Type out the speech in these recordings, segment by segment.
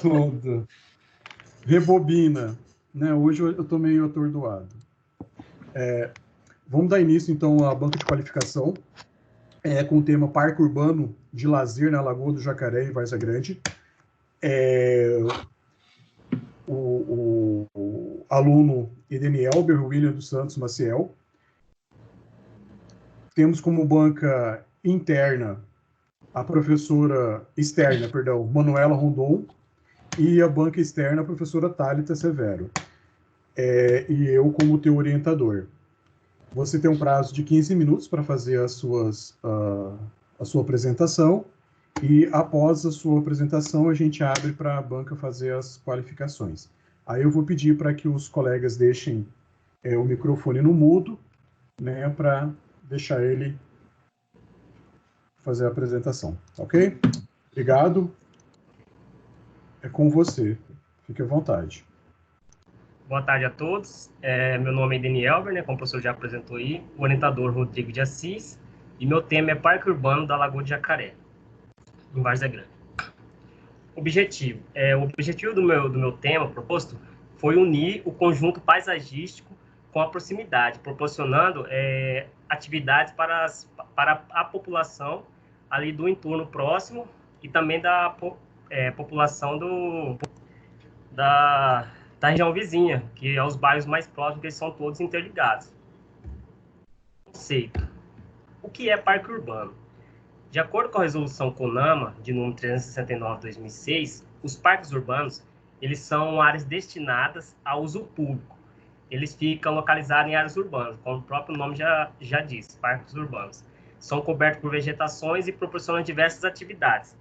Tudo. Rebobina, né? Hoje eu estou meio atordoado. Vamos dar início, então, à banca de qualificação, com o tema Parque Urbano de Lazer na Lagoa do Jacaré, em Várzea Grande. O aluno Edenielber William dos Santos Maciel. Temos como banca interna a professora externa, perdão, Manuela Rondon, e a banca externa, a professora Thalita Severo. E eu como teu orientador. Você tem um prazo de 15 minutos para fazer a sua apresentação, e após a sua apresentação a gente abre para a banca fazer as qualificações. Aí eu vou pedir para que os colegas deixem o microfone no mudo, né, para deixar ele fazer a apresentação, ok? Obrigado. É com você. Fique à vontade. Boa tarde a todos. Meu nome é Edenielber, né, como o professor já apresentou aí, o orientador Rodrigo de Assis, e meu tema é Parque Urbano da Lagoa de Jacaré, em Várzea Grande. O objetivo do meu tema proposto foi unir o conjunto paisagístico com a proximidade, proporcionando atividades para a população ali do entorno próximo e também da população da região vizinha, que é os bairros mais próximos, que eles são todos interligados. Conceito. O que é parque urbano? De acordo com a resolução CONAMA, de número 369/2006, os parques urbanos, eles são áreas destinadas a uso público. Eles ficam localizados em áreas urbanas, como o próprio nome já diz, parques urbanos. São cobertos por vegetações e proporcionam diversas atividades.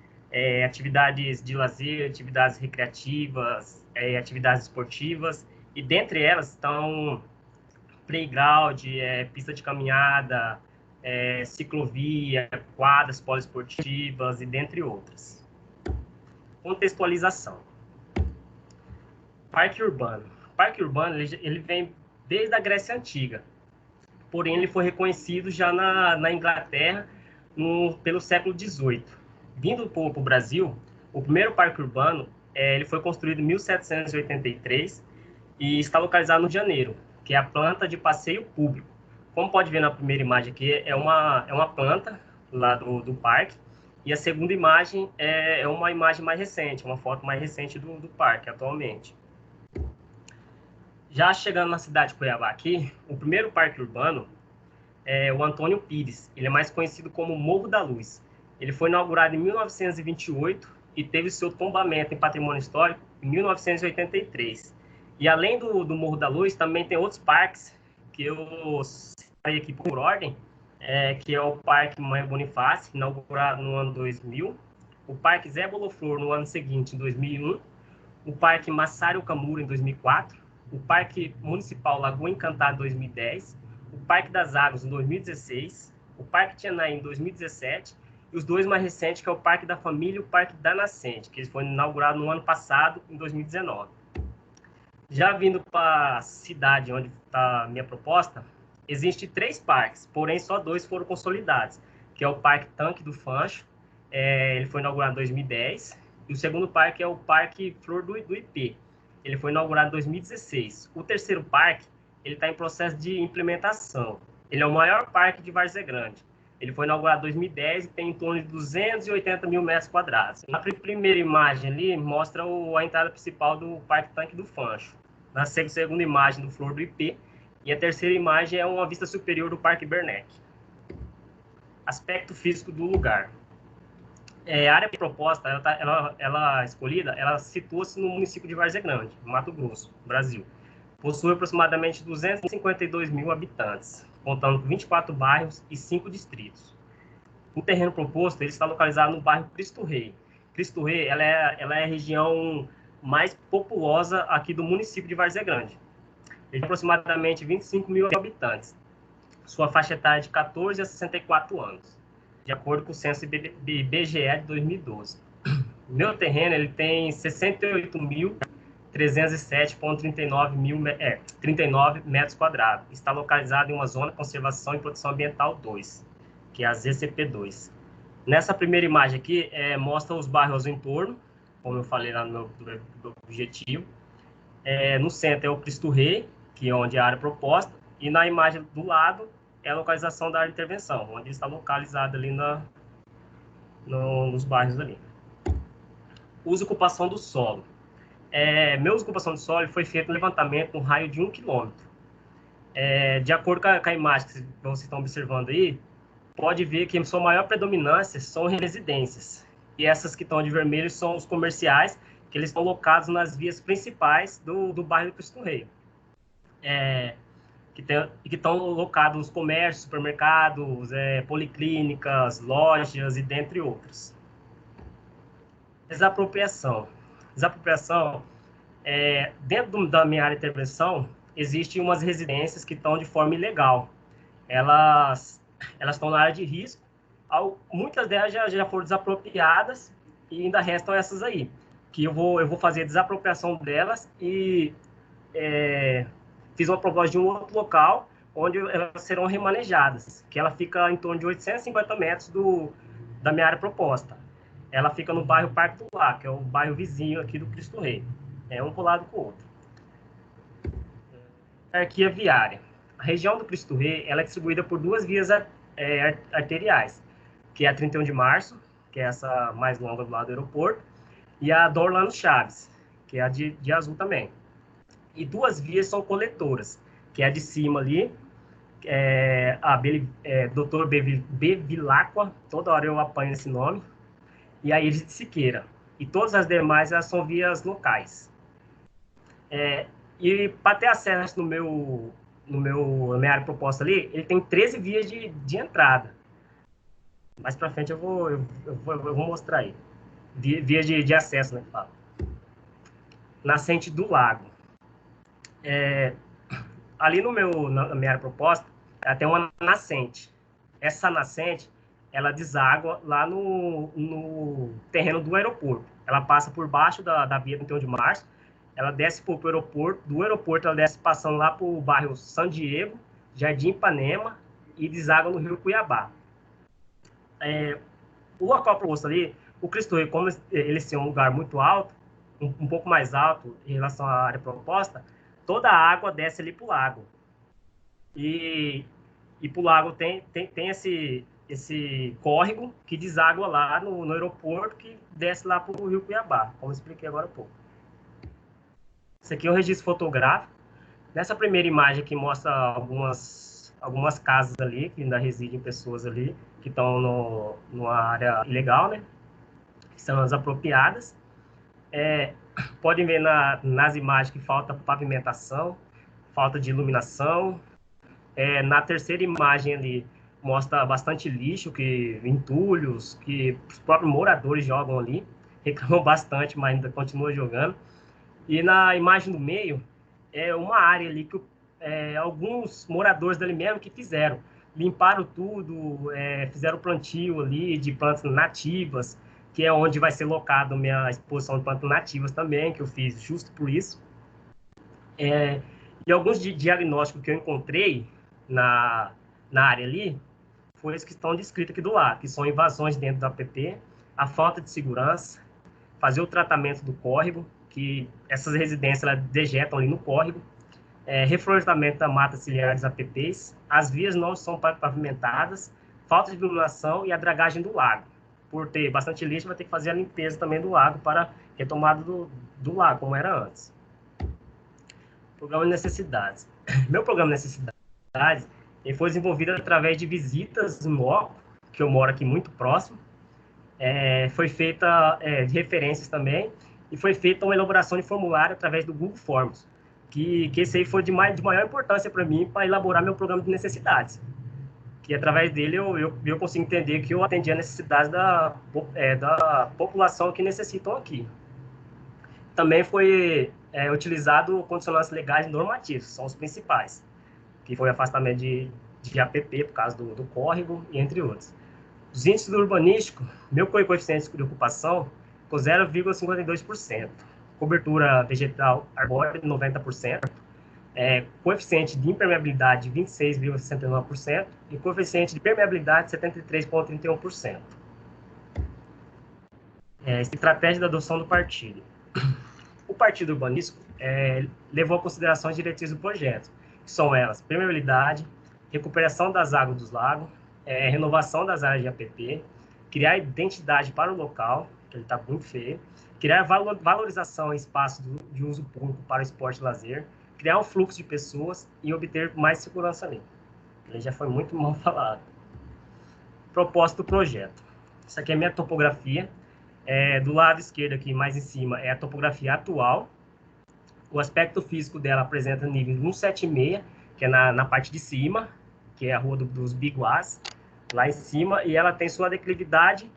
Atividades de lazer, atividades recreativas, atividades esportivas, e dentre elas estão playground, pista de caminhada, ciclovia, quadras poliesportivas e dentre outras. Contextualização. Parque urbano. Parque urbano ele vem desde a Grécia Antiga, porém ele foi reconhecido já na Inglaterra pelo século XVIII. Vindo para o Brasil, o primeiro parque urbano ele foi construído em 1783 e está localizado no Rio de Janeiro, que é a planta de passeio público. Como pode ver na primeira imagem aqui, é uma planta lá do parque, e a segunda imagem é uma imagem mais recente, uma foto mais recente do parque atualmente. Já chegando na cidade de Cuiabá aqui, o primeiro parque urbano é o Antônio Pires. Ele é mais conhecido como Morro da Luz. Ele foi inaugurado em 1928 e teve seu tombamento em patrimônio histórico em 1983. E além do Morro da Luz, também tem outros parques que eu separei aqui por ordem, que é o Parque Mãe Bonifácio, inaugurado no ano 2000, o Parque Zé Boloflor no ano seguinte, em 2001, o Parque Massário Camuro, em 2004, o Parque Municipal Lagoa Encantada, em 2010, o Parque das Águas, em 2016, o Parque Tianai, em 2017, e os dois mais recentes, que é o Parque da Família e o Parque da Nascente, que foi inaugurado no ano passado, em 2019. Já vindo para a cidade onde está a minha proposta, existem 3 parques, porém só 2 foram consolidados, que é o Parque Tanque do Fancho, ele foi inaugurado em 2010, e o segundo parque é o Parque Flor do IP, ele foi inaugurado em 2016. O terceiro parque, ele está em processo de implementação, ele é o maior parque de Várzea Grande, ele foi inaugurado em 2010 e tem em torno de 280 mil metros quadrados. A primeira imagem ali mostra a entrada principal do Parque Tanque do Fancho. Na segunda imagem, do Flor do IP. E a terceira imagem é uma vista superior do Parque Bernec. Aspecto físico do lugar. A área proposta, ela escolhida, ela situa-se no município de Várzea Grande, Mato Grosso, Brasil. Possui aproximadamente 252 mil habitantes, contando com 24 bairros e 5 distritos. O terreno proposto ele está localizado no bairro Cristo Rei. Cristo Rei ela é a região mais populosa aqui do município de Várzea Grande. Ele tem aproximadamente 25 mil habitantes. Sua faixa etária é de 14 a 64 anos, de acordo com o censo IBGE de 2012. O meu terreno ele tem 68.307,39 metros quadrados. Está localizado em uma zona de conservação e proteção ambiental 2, que é a ZCP2. Nessa primeira imagem aqui, mostra os bairros ao entorno, como eu falei lá no meu objetivo. No centro é o Cristo Rei, que é onde é a área proposta, e na imagem do lado é a localização da área de intervenção, onde está localizado ali nos bairros ali. Uso e ocupação do solo. Meu uso e ocupação do solo foi feito um levantamento no raio de 1 quilômetro. De acordo com a imagem que vocês estão observando aí, pode ver que a sua maior predominância são residências. E essas que estão de vermelho são os comerciais, que eles estão locados nas vias principais do bairro do Cristo Rei. Que estão locados nos comércios, supermercados, policlínicas, lojas e dentre outros. Desapropriação. Desapropriação, dentro da minha área de intervenção, existem umas residências que estão de forma ilegal. Elas estão na área de risco. Muitas delas já foram desapropriadas e ainda restam essas aí, que eu vou fazer a desapropriação delas e fiz uma proposta de um outro local onde elas serão remanejadas, que ela fica em torno de 850 metros da minha área proposta. Ela fica no bairro Parque do Lar, que é o bairro vizinho aqui do Cristo Rei. Um colado com o outro. Hierarquia viária. A região do Cristo Rei ela é distribuída por duas vias arteriais, que é a 31 de março, que é essa mais longa do lado do aeroporto, e a Dom Orlando Chaves, que é a de azul também. E duas vias são coletoras, que é a de cima ali, Dr. Bevilacqua, toda hora eu apanho esse nome, e a Iris de Siqueira. E todas as demais elas são vias locais. E para ter acesso na minha área proposta ali, ele tem 13 vias de entrada. Mais para frente eu vou mostrar aí. Vias de acesso, né? Fala. Nascente do lago. Ali na minha área proposta, ela tem uma nascente. Essa nascente, ela deságua lá no terreno do aeroporto. Ela passa por baixo da via 31 de março, ela desce para o aeroporto, do aeroporto ela desce passando lá para o bairro San Diego, Jardim Ipanema e deságua no Rio Cuiabá. O local proposto ali, o Cristo Rei, como ele é um lugar muito alto, um pouco mais alto em relação à área proposta, toda a água desce ali para o lago. E para o lago tem esse córrego que deságua lá no aeroporto, que desce lá para o Rio Cuiabá, como eu expliquei agora há pouco. Esse aqui é um registro fotográfico. Nessa primeira imagem aqui mostra algumas casas ali, que ainda residem pessoas ali, que estão numa área ilegal, né? Que são as apropriadas. Podem ver nas imagens que falta pavimentação, falta de iluminação. Na terceira imagem ali, mostra bastante lixo, entulhos, que os próprios moradores jogam ali. Reclamam bastante, mas ainda continuam jogando. E na imagem do meio, é uma área ali que alguns moradores dali mesmo que fizeram. Limparam tudo, fizeram plantio ali de plantas nativas, que é onde vai ser locado minha exposição de plantas nativas também, que eu fiz justo por isso. E alguns diagnósticos que eu encontrei na área ali, foram os que estão descritos aqui do lado, que são invasões dentro do APP, a falta de segurança, fazer o tratamento do córrego, que essas residências elas dejetam ali no córrego, reflorestamento da mata ciliar dos APPs, as vias não são pavimentadas, falta de iluminação e a dragagem do lago. Por ter bastante lixo, vai ter que fazer a limpeza também do lago para retomada do lago, como era antes. Programa de necessidades. Meu programa de necessidades ele foi desenvolvido através de visitas no loco, que eu moro aqui muito próximo. Foi feita de referências também, e foi feita uma elaboração de formulário através do Google Forms, que esse aí foi de maior importância para mim para elaborar meu programa de necessidades. Que através dele eu consigo entender que eu atendi a necessidades da população que necessitam aqui. Também foi utilizado condicionantes legais e normativos, são os principais, que foi afastamento de APP por causa do córrego, e entre outros. Os índices do urbanístico, meu coeficiente de ocupação ficou 0,52%, cobertura vegetal arbórea 90%, coeficiente de impermeabilidade 26,69% e coeficiente de permeabilidade 73,31%. Estratégia da adoção do partido. O partido urbanístico levou em consideração as diretrizes do projeto, que são elas: permeabilidade, recuperação das águas dos lagos, renovação das áreas de APP, criar identidade para o local, que ele está muito feio, criar valorização em espaço de uso público para esporte e lazer, criar um fluxo de pessoas e obter mais segurança ali. Ele já foi muito mal falado. Propósito do projeto. Isso aqui é a minha topografia. Do lado esquerdo aqui, mais em cima, é a topografia atual. O aspecto físico dela apresenta nível 176, que é na parte de cima, que é a rua dos Biguás, lá em cima, e ela tem sua declividade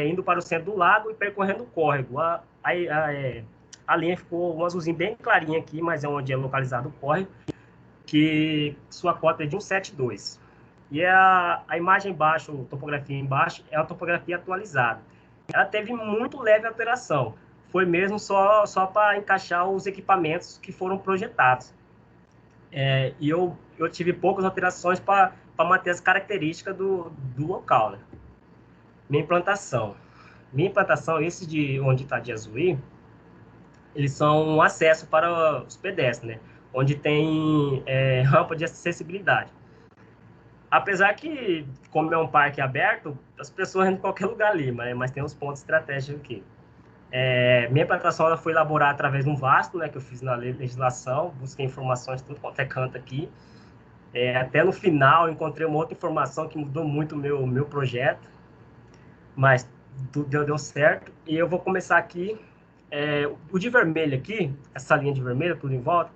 indo para o centro do lago e percorrendo o córrego. A linha ficou um azulzinho bem clarinho aqui, mas é onde é localizado o córrego, que sua cota é de 172. E a imagem embaixo, a topografia embaixo, é uma topografia atualizada. Ela teve muito leve alteração. Foi mesmo só para encaixar os equipamentos que foram projetados. E eu tive poucas alterações para manter as características do local, né? Minha implantação, esses de onde está de Azuí, eles são um acesso para os pedestres, né? Onde tem rampa de acessibilidade. Apesar que, como é um parque aberto, as pessoas entram em qualquer lugar ali, mas tem uns pontos estratégicos aqui. Minha implantação ela foi elaborada através de um vasto, né, que eu fiz na legislação, busquei informações de tudo quanto é canto aqui. Até no final, encontrei uma outra informação que mudou muito o meu projeto, mas tudo deu certo. E eu vou começar aqui. O de vermelho aqui, essa linha de vermelho, tudo em volta,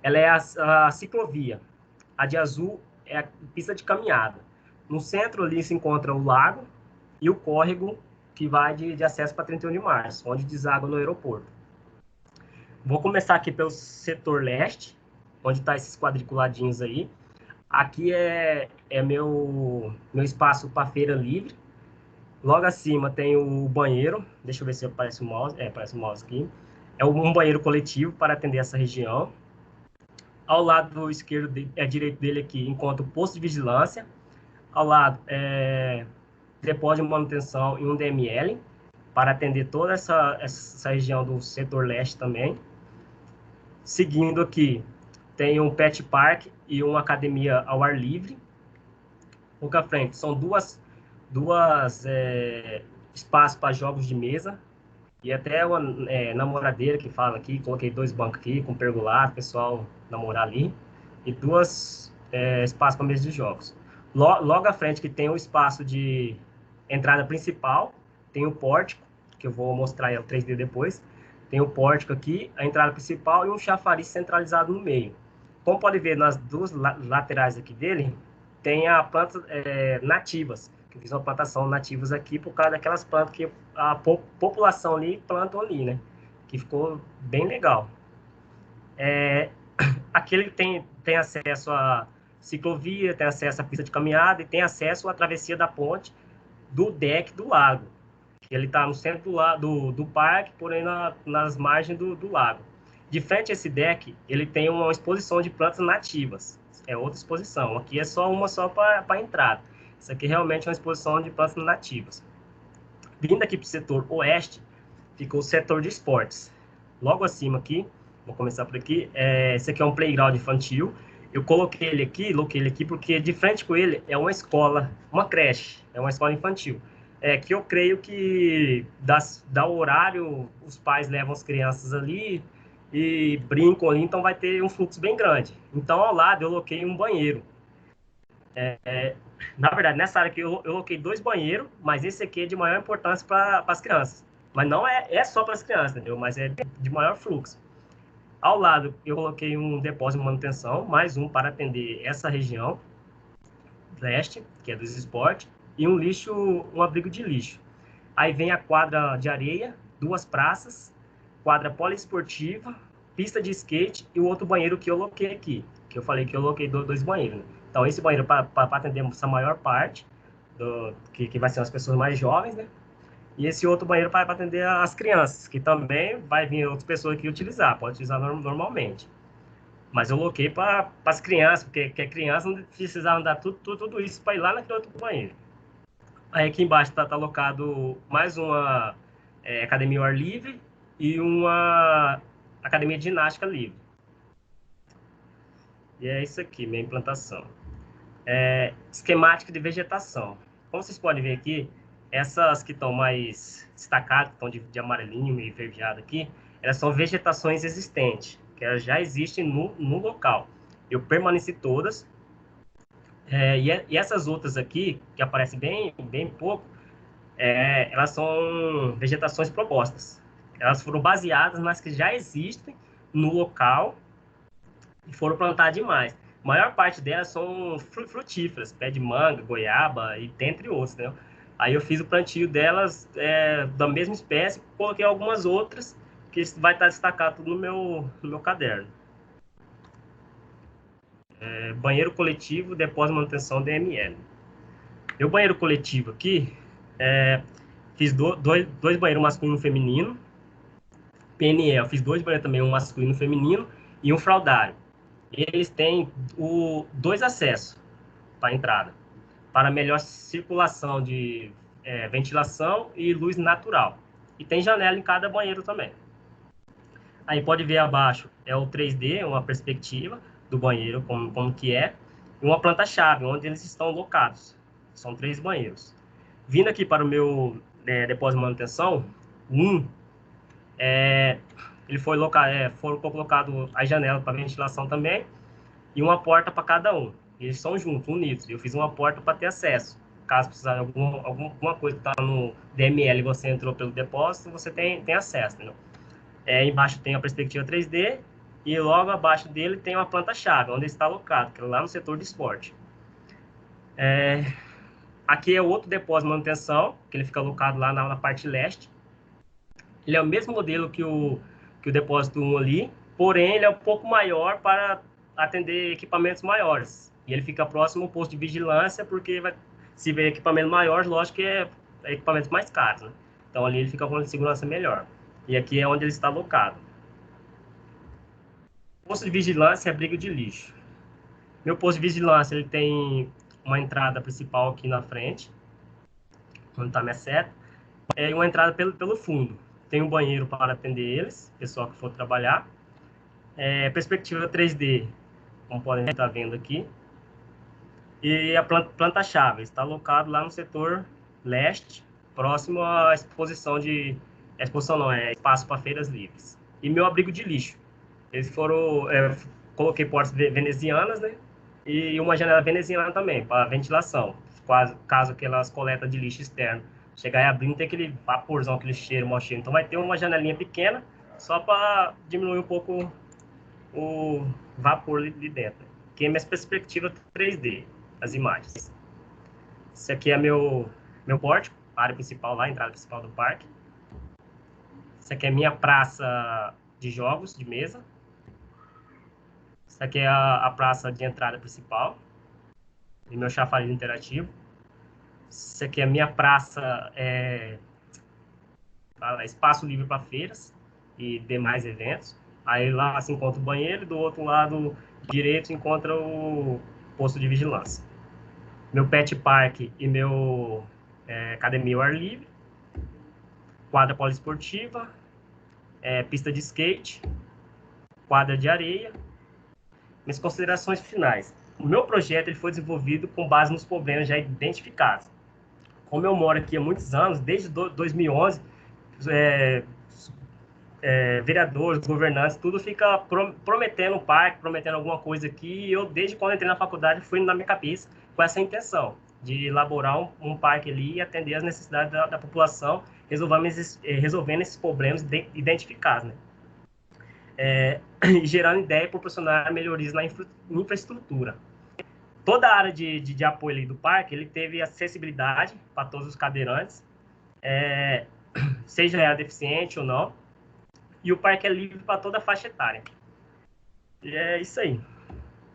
ela é a ciclovia. A de azul é a pista de caminhada. No centro ali se encontra o lago e o córrego que vai de acesso para 31 de março, onde deságua no aeroporto. Vou começar aqui pelo setor leste, onde está esses quadriculadinhos aí. Aqui é meu espaço para feira livre. Logo acima tem o banheiro. Deixa eu ver se aparece o mouse. Aparece o mouse aqui. É um banheiro coletivo para atender essa região. Ao lado esquerdo, direito dele aqui, encontra o posto de vigilância. Ao lado, depósito de manutenção e um DML, para atender toda essa região do setor leste também. Seguindo aqui, tem um pet park e uma academia ao ar livre. Pouco à frente, são duas espaços para jogos de mesa. E até uma namoradeira que fala aqui, coloquei 2 bancos aqui com pergolar, pessoal namorar ali. E 2 espaços para mesa de jogos. Logo à frente que tem o espaço de entrada principal, tem o pórtico, que eu vou mostrar o 3D depois. Tem o pórtico aqui, a entrada principal e um chafariz centralizado no meio. Como pode ver nas 2 laterais aqui dele, tem a plantas nativas, que eu fiz uma plantação nativas aqui por causa daquelas plantas que a população ali plantam ali, né? Que ficou bem legal. Aqui ele tem acesso a ciclovia, tem acesso à pista de caminhada e tem acesso à travessia da ponte do deck do lago. Ele está no centro do parque, porém nas margens do lago. De frente a esse deck, ele tem uma exposição de plantas nativas. É outra exposição. Aqui é só uma para entrada. Isso aqui realmente é uma exposição de plantas nativas. Vindo aqui para o setor oeste, ficou o setor de esportes. Logo acima aqui, vou começar por aqui, esse aqui é um playground infantil. Eu coloquei ele aqui porque de frente com ele é uma escola, uma creche, é uma escola infantil. Que eu creio que dá o horário, os pais levam as crianças ali e brincam ali, então vai ter um fluxo bem grande. Então, ao lado, eu coloquei um banheiro. Na verdade, nessa área aqui, eu coloquei 2 banheiros, mas esse aqui é de maior importância para as crianças. Mas não é só para as crianças, entendeu? Mas é de maior fluxo. Ao lado, eu coloquei um depósito de manutenção, mais um para atender essa região leste, que é dos esportes, e um abrigo de lixo. Aí vem a quadra de areia, 2 praças, quadra poliesportiva, pista de skate e o outro banheiro que eu coloquei aqui, que eu falei que eu coloquei 2 banheiros, né? Então, esse banheiro para atender essa maior parte, que vai ser as pessoas mais jovens, né? E esse outro banheiro para atender as crianças, que também vai vir outras pessoas aqui utilizar, pode utilizar normalmente. Mas eu coloquei para as crianças, porque a criança não precisava andar tudo isso para ir lá naquele outro banheiro. Aí aqui embaixo está alocado mais uma academia ao ar livre e uma academia de ginástica livre. E é isso aqui, minha implantação. Esquemática de vegetação. Como vocês podem ver aqui, essas que estão mais destacadas, que estão de amarelinho e verdeado aqui, elas são vegetações existentes, que elas já existem no local. Eu permaneci todas. E essas outras aqui, que aparecem bem pouco, elas são vegetações propostas. Elas foram baseadas nas que já existem no local e foram plantadas demais. A maior parte delas são frutíferas, pé de manga, goiaba e dentre outros, né? Aí eu fiz o plantio delas da mesma espécie, coloquei algumas outras que vai estar destacado tudo no meu caderno. Banheiro coletivo, depósito de manutenção DML. Meu banheiro coletivo aqui, fiz dois banheiros masculino e feminino. PNE, eu fiz 2 banheiros também, um masculino e feminino, e um fraldário. Eles têm 2 acessos para a entrada, para melhor circulação de ventilação e luz natural. E tem janela em cada banheiro também. Aí pode ver abaixo, é o 3D, uma perspectiva do banheiro, como que é, e uma planta-chave, onde eles estão locados. São 3 banheiros. Vindo aqui para o meu depósito de manutenção, ele foram colocados as janelas para ventilação também, e uma porta para cada um. Eles são juntos, unidos. Eu fiz uma porta para ter acesso. Caso precisar de alguma coisa que está no DML e você entrou pelo depósito, você tem acesso. Entendeu? Embaixo tem a perspectiva 3D e logo abaixo dele tem uma planta-chave, onde ele está alocado, que é lá no setor de esporte. Aqui é outro depósito de manutenção, que ele fica alocado lá na parte leste. Ele é o mesmo modelo que o depósito 1 ali, porém ele é um pouco maior para atender equipamentos maiores. E ele fica próximo ao posto de vigilância, porque se ver equipamento maior, lógico que é equipamentos mais caros, né? Então ali ele fica com uma segurança melhor. E aqui é onde ele está alocado. Posto de vigilância é abrigo de lixo. Meu posto de vigilância ele tem uma entrada principal aqui na frente, onde está minha seta, e uma entrada pelo fundo. Tem um banheiro para atender eles, pessoal que for trabalhar. Perspectiva 3D, como podem estar vendo aqui. E a planta-chave está alocado lá no setor leste, próximo à exposição espaço para feiras livres. E meu abrigo de lixo. Eles foram, coloquei portas venezianas, né? E uma janela veneziana também, para ventilação. Caso aquelas coletas de lixo externo chegar e abrir, não tem aquele vaporzão, aquele cheiro, mau cheiro. Então vai ter uma janelinha pequena, só para diminuir um pouco o vapor ali dentro. Aqui é minha perspectiva 3D, as imagens. Esse aqui é meu pórtico, a área principal lá, a entrada principal do parque. Essa aqui é minha praça de jogos, de mesa. Essa aqui é a praça de entrada principal. E meu chafariz interativo. Essa aqui é a minha praça, espaço livre para feiras e demais eventos. Aí lá se encontra o banheiro, do outro lado direito se encontra o posto de vigilância. Meu pet park e meu academia ao ar livre. Quadra poliesportiva, pista de skate, quadra de areia. Minhas considerações finais. O meu projeto ele foi desenvolvido com base nos problemas já identificados. Como eu moro aqui há muitos anos, desde 2011, vereadores, governantes, tudo fica prometendo um parque, prometendo alguma coisa aqui. E eu, desde quando entrei na faculdade, fui na minha cabeça com essa intenção de elaborar um parque ali e atender as necessidades da população, resolvendo esses problemas identificados, né? E gerando ideia e proporcionar melhorias na infraestrutura. Toda a área de apoio ali do parque, ele teve acessibilidade para todos os cadeirantes, seja ela deficiente ou não, e o parque é livre para toda a faixa etária. E é isso aí.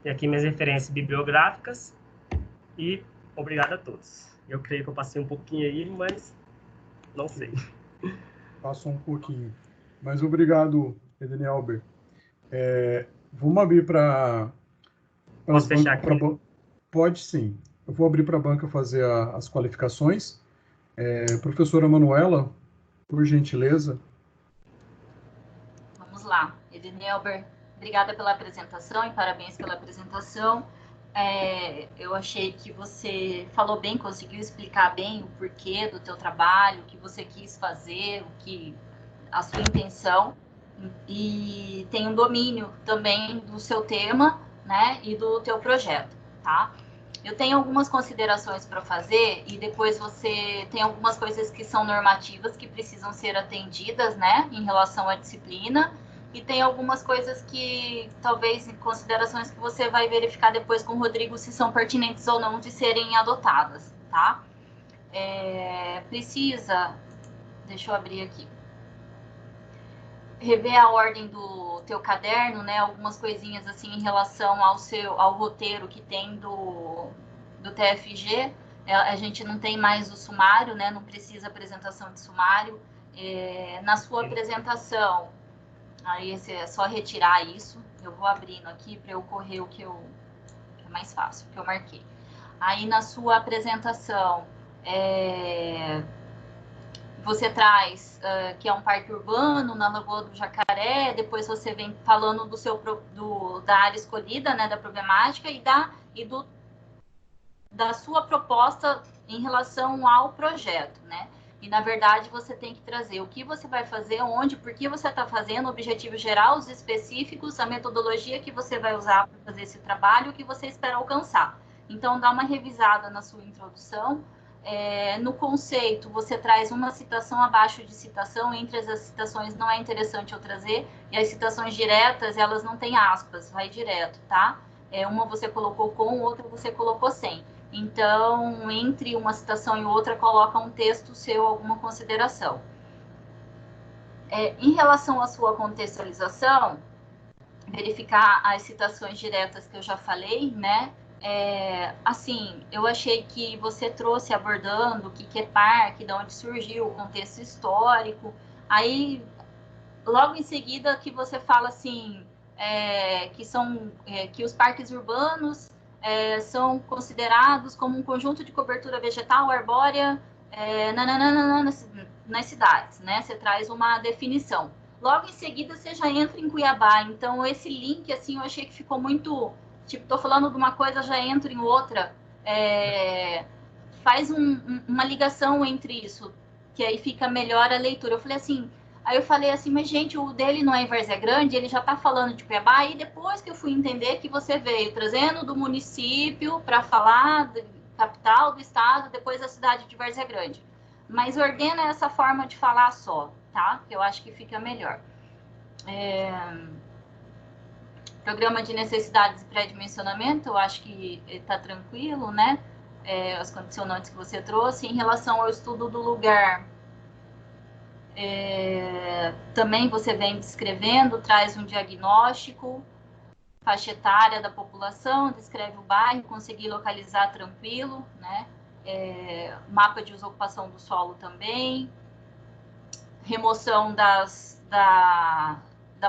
E aqui minhas referências bibliográficas e obrigado a todos. Eu creio que eu passei um pouquinho aí, mas não sei. Passou um pouquinho. Mas obrigado, Edenelber. Vamos abrir para... Posso fechar aqui? Pode sim. Eu vou abrir para a banca fazer as qualificações. Professora Manuela, por gentileza. Vamos lá. Edenelber, obrigada pela apresentação e parabéns pela apresentação. Eu achei que você falou bem, conseguiu explicar bem o porquê do teu trabalho, o que você quis fazer, a sua intenção, e tem um domínio também do seu tema, né, e do teu projeto, tá? Eu tenho algumas considerações para fazer e depois você tem algumas coisas que são normativas que precisam ser atendidas, né, em relação à disciplina, e tem algumas coisas que talvez considerações que você vai verificar depois com o Rodrigo se são pertinentes ou não de serem adotadas, tá? Deixa eu abrir aqui. Rever a ordem do teu caderno, né? Algumas coisinhas assim em relação ao roteiro que tem do TFG. A gente não tem mais o sumário, né? Não precisa apresentação de sumário. Na sua apresentação, aí é só retirar isso. Eu vou abrindo aqui para eu correr o que é mais fácil, o que eu marquei. Aí na sua apresentação, você traz que é um parque urbano na Lagoa do Jacaré, depois você vem falando da área escolhida, né, da problemática da sua proposta em relação ao projeto, né? E, na verdade, você tem que trazer o que você vai fazer, onde, por que você está fazendo, o objetivo geral, os específicos, a metodologia que você vai usar para fazer esse trabalho, o que você espera alcançar. Então, dá uma revisada na sua introdução. No conceito, você traz uma citação abaixo de citação, entre as citações não é interessante eu trazer, e as citações diretas, elas não têm aspas, vai direto, tá? Uma você colocou com, outra você colocou sem. Então, entre uma citação e outra, coloca um texto seu, alguma consideração. Em relação à sua contextualização, verificar as citações diretas que eu já falei, né? Assim, eu achei que você trouxe abordando o que é parque, de onde surgiu, o contexto histórico. Aí, logo em seguida, que você fala assim, que os parques urbanos são considerados como um conjunto de cobertura vegetal arbórea nas cidades, né? Você traz uma definição. Logo em seguida, você já entra em Cuiabá. Então, esse link, assim, eu achei que ficou muito... Tipo, tô falando de uma coisa, já entro em outra. Faz uma ligação entre isso, que aí fica melhor a leitura. Aí eu falei assim, mas gente, o dele não é em Várzea Grande, ele já está falando de Cuiabá, e depois que eu fui entender que você veio trazendo do município para falar da capital do estado, depois da cidade de Várzea Grande. Mas ordena essa forma de falar só, tá? Que eu acho que fica melhor. Programa de necessidades e pré-dimensionamento, eu acho que está tranquilo, né? As condicionantes que você trouxe. Em relação ao estudo do lugar, também você vem descrevendo, traz um diagnóstico, faixa etária da população, descreve o bairro, conseguir localizar tranquilo, né? Mapa de ocupação do solo também, remoção da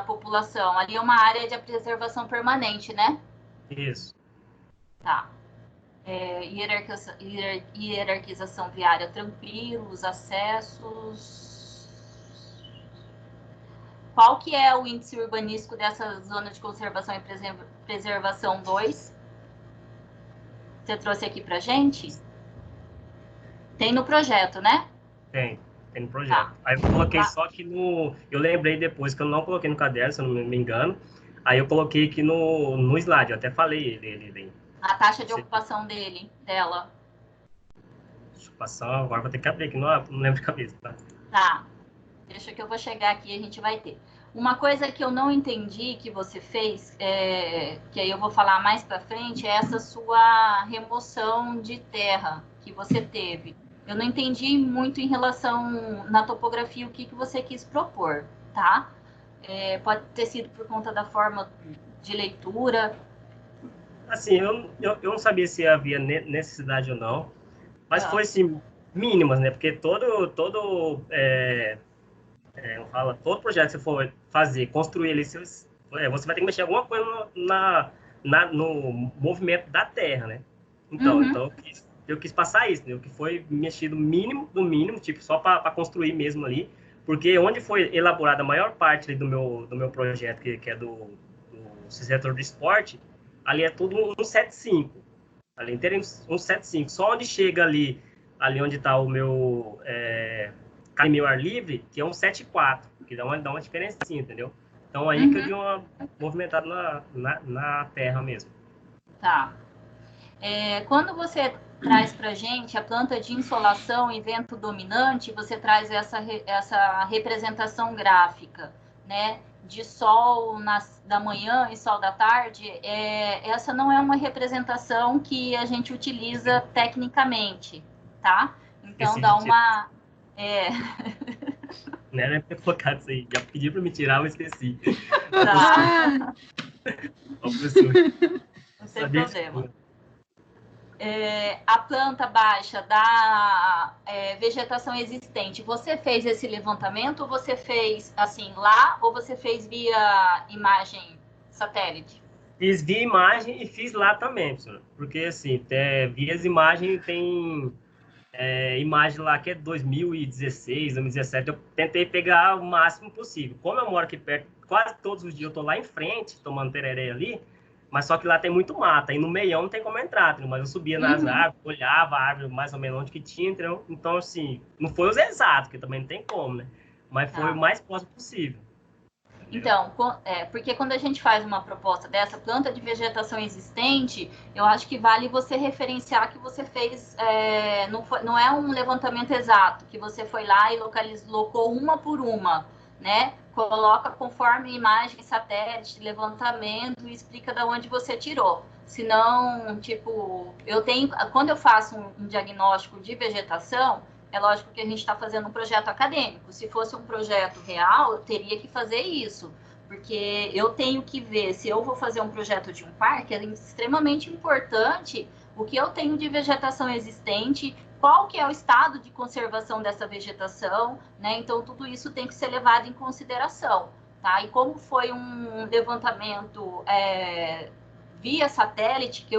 população. Ali é uma área de preservação permanente, né? Isso. Tá. Hierarquização viária tranquilo, os acessos. Qual que é o índice urbanístico dessa zona de conservação e preservação 2? Você trouxe aqui pra gente? Tem no projeto, né? Tem no projeto. Tá. Aí eu coloquei só que eu lembrei depois que eu não coloquei no caderno, se eu não me engano. Aí eu coloquei aqui no slide, eu até falei ele. A taxa de ocupação dela. Ocupação, agora vou ter que abrir aqui, não lembro de cabeça, tá? Tá. Deixa que eu vou chegar aqui e a gente vai ter. Uma coisa que eu não entendi que você fez, que aí eu vou falar mais para frente, é essa sua remoção de terra que você teve. Eu não entendi muito em relação na topografia o que você quis propor, tá? Pode ter sido por conta da forma de leitura. Assim, eu não sabia se havia necessidade ou não, mas foi assim, mínimas, né? Porque todo projeto que você for fazer, construir ele, você vai ter que mexer alguma coisa no movimento da terra, né? Então, eu quis passar isso, né? O que foi mexido mínimo do mínimo, tipo, só para construir mesmo ali, Porque onde foi elaborada a maior parte ali do meu projeto, que é do setor do esporte, ali é tudo um 7.5. Ali inteiro um 7.5. Só onde chega ali onde está o meu caminho ar livre, que é um 7.4, que dá uma diferencinha, entendeu? Então aí que eu dei uma movimentada na terra mesmo. Tá. Quando você traz para gente a planta de insolação e vento dominante, você traz essa representação gráfica, né? De sol da manhã e sol da tarde. Essa não é uma representação que a gente utiliza tecnicamente, tá? Então dá uma... Não era ter colocado isso aí. Já pedi para me tirar, mas esqueci. Tá. Ó, professor. Não tem problema. A planta baixa da vegetação existente, você fez esse levantamento ou você fez assim lá ou você fez via imagem satélite? Fiz via imagem e fiz lá também, professor. Porque assim, via as imagens tem imagem lá que é 2016, 2017. Eu tentei pegar o máximo possível. Como eu moro aqui perto, quase todos os dias eu tô lá em frente tomando tereré ali. Mas só que lá tem muito mata, e no meião não tem como entrar, entendeu? Mas eu subia nas árvores, olhava a árvore mais ou menos onde que tinha, entendeu? Então, assim, não foi os exatos, que também não tem como, né? Mas foi o mais próximo possível. Então, porque quando a gente faz uma proposta dessa, planta de vegetação existente, eu acho que vale você referenciar que você fez, não é um levantamento exato, que você foi lá e locou uma por uma, né? Coloca conforme imagem, satélite, levantamento e explica de onde você tirou. Senão, tipo, quando eu faço um diagnóstico de vegetação, é lógico que a gente está fazendo um projeto acadêmico. Se fosse um projeto real, eu teria que fazer isso, porque eu tenho que ver, se eu vou fazer um projeto de um parque, é extremamente importante o que eu tenho de vegetação existente, qual que é o estado de conservação dessa vegetação, né? Então, tudo isso tem que ser levado em consideração, tá? E como foi um levantamento via satélite, que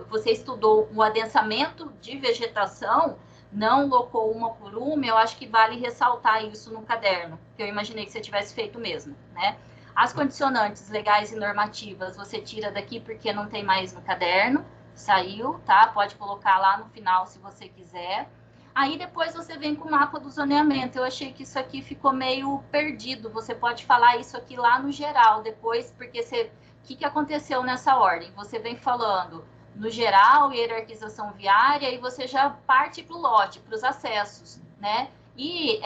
você estudou o adensamento de vegetação, não locou uma por uma, eu acho que vale ressaltar isso no caderno, que eu imaginei que você tivesse feito mesmo, né? As condicionantes legais e normativas você tira daqui porque não tem mais no caderno, saiu, tá? Pode colocar lá no final se você quiser. Aí depois você vem com o mapa do zoneamento. Eu achei que isso aqui ficou meio perdido. Você pode falar isso aqui lá no geral depois, porque o que aconteceu nessa ordem? Você vem falando no geral, hierarquização viária, e você já parte para o lote, para os acessos, né? E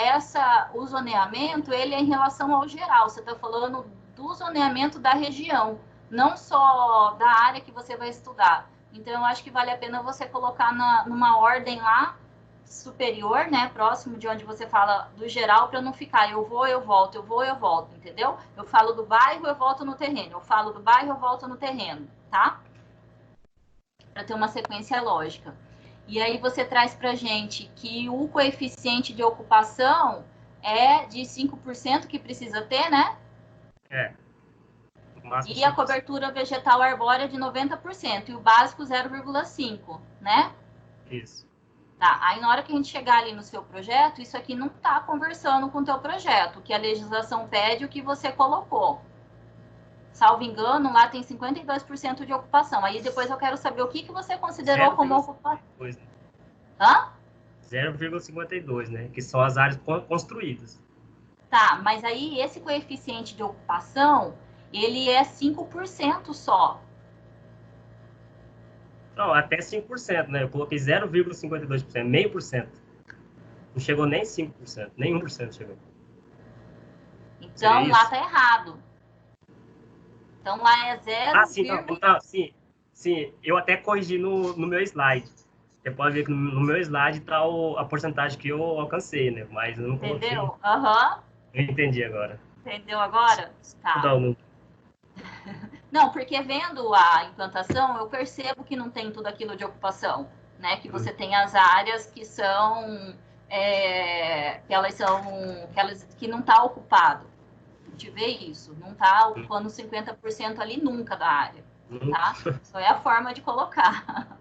o zoneamento, ele é em relação ao geral, você está falando do zoneamento da região, não só da área que você vai estudar. Então, eu acho que vale a pena você colocar numa ordem lá superior, né, próximo de onde você fala do geral, para não ficar eu vou, eu volto, eu vou, eu volto, entendeu? Eu falo do bairro, eu volto no terreno, eu falo do bairro, eu volto no terreno, tá? Para ter uma sequência lógica. E aí você traz para a gente que o coeficiente de ocupação é de 5% que precisa ter, né? E a cobertura vegetal arbórea de 90%, e o básico 0,5%, né? Isso. Tá, aí na hora que a gente chegar ali no seu projeto, isso aqui não está conversando com o teu projeto, o que a legislação pede, o que você colocou. Salvo engano, lá tem 52% de ocupação. Aí depois eu quero saber o que você considerou como ocupação. Hã? 0,52, né? Que são as áreas construídas. Tá, mas aí esse coeficiente de ocupação, ele é 5% só. Não, até 5%, né? Eu coloquei 0,52%, meio por cento. Não chegou nem 5%, nem 1% chegou. Então, lá tá errado. Então, lá é 0, sim. Eu até corrigi no meu slide. Você pode ver que no meu slide está a porcentagem que eu alcancei, né? Mas eu não coloquei. Entendeu? Aham. Eu entendi agora. Entendeu agora? Tá. Não, porque vendo a implantação, eu percebo que não tem tudo aquilo de ocupação, né? Que você tem as áreas que são... que não está ocupado. A gente vê isso. Não está ocupando 50% ali nunca da área, tá? Só é a forma de colocar.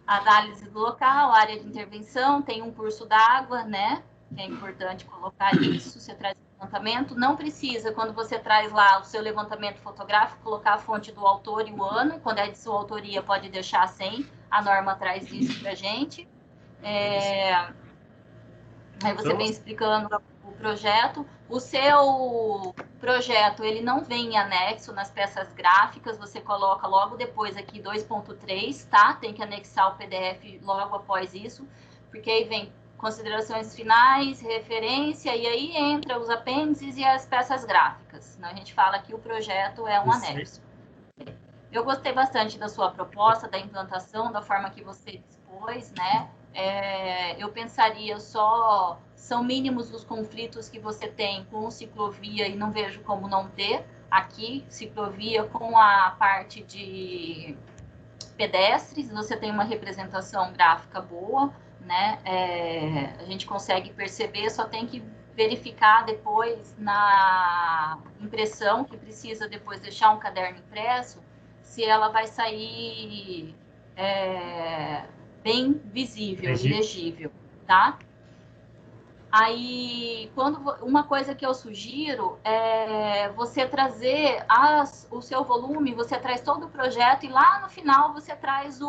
Análise do local, área de intervenção, tem um curso d'água, né? É importante colocar isso. Você traz levantamento, não precisa, quando você traz lá o seu levantamento fotográfico, colocar a fonte do autor e o ano. Quando é de sua autoria, pode deixar sem. A norma traz isso para a gente. Aí você vem explicando o projeto. O seu projeto, ele não vem em anexo nas peças gráficas, você coloca logo depois aqui 2.3, tá? Tem que anexar o PDF logo após isso, porque aí vem considerações finais, referência, e aí entra os apêndices e as peças gráficas. A gente fala que o projeto é um anexo. Eu gostei bastante da sua proposta, da implantação, da forma que você dispôs, né? Eu pensaria só, são mínimos os conflitos que você tem com ciclovia e não vejo como não ter aqui, ciclovia com a parte de pedestres, você tem uma representação gráfica boa, né? A gente consegue perceber, só tem que verificar depois na impressão, que precisa depois deixar um caderno impresso, se ela vai sair bem visível e legível, tá? Aí, uma coisa que eu sugiro é você trazer o seu volume, você traz todo o projeto e lá no final você traz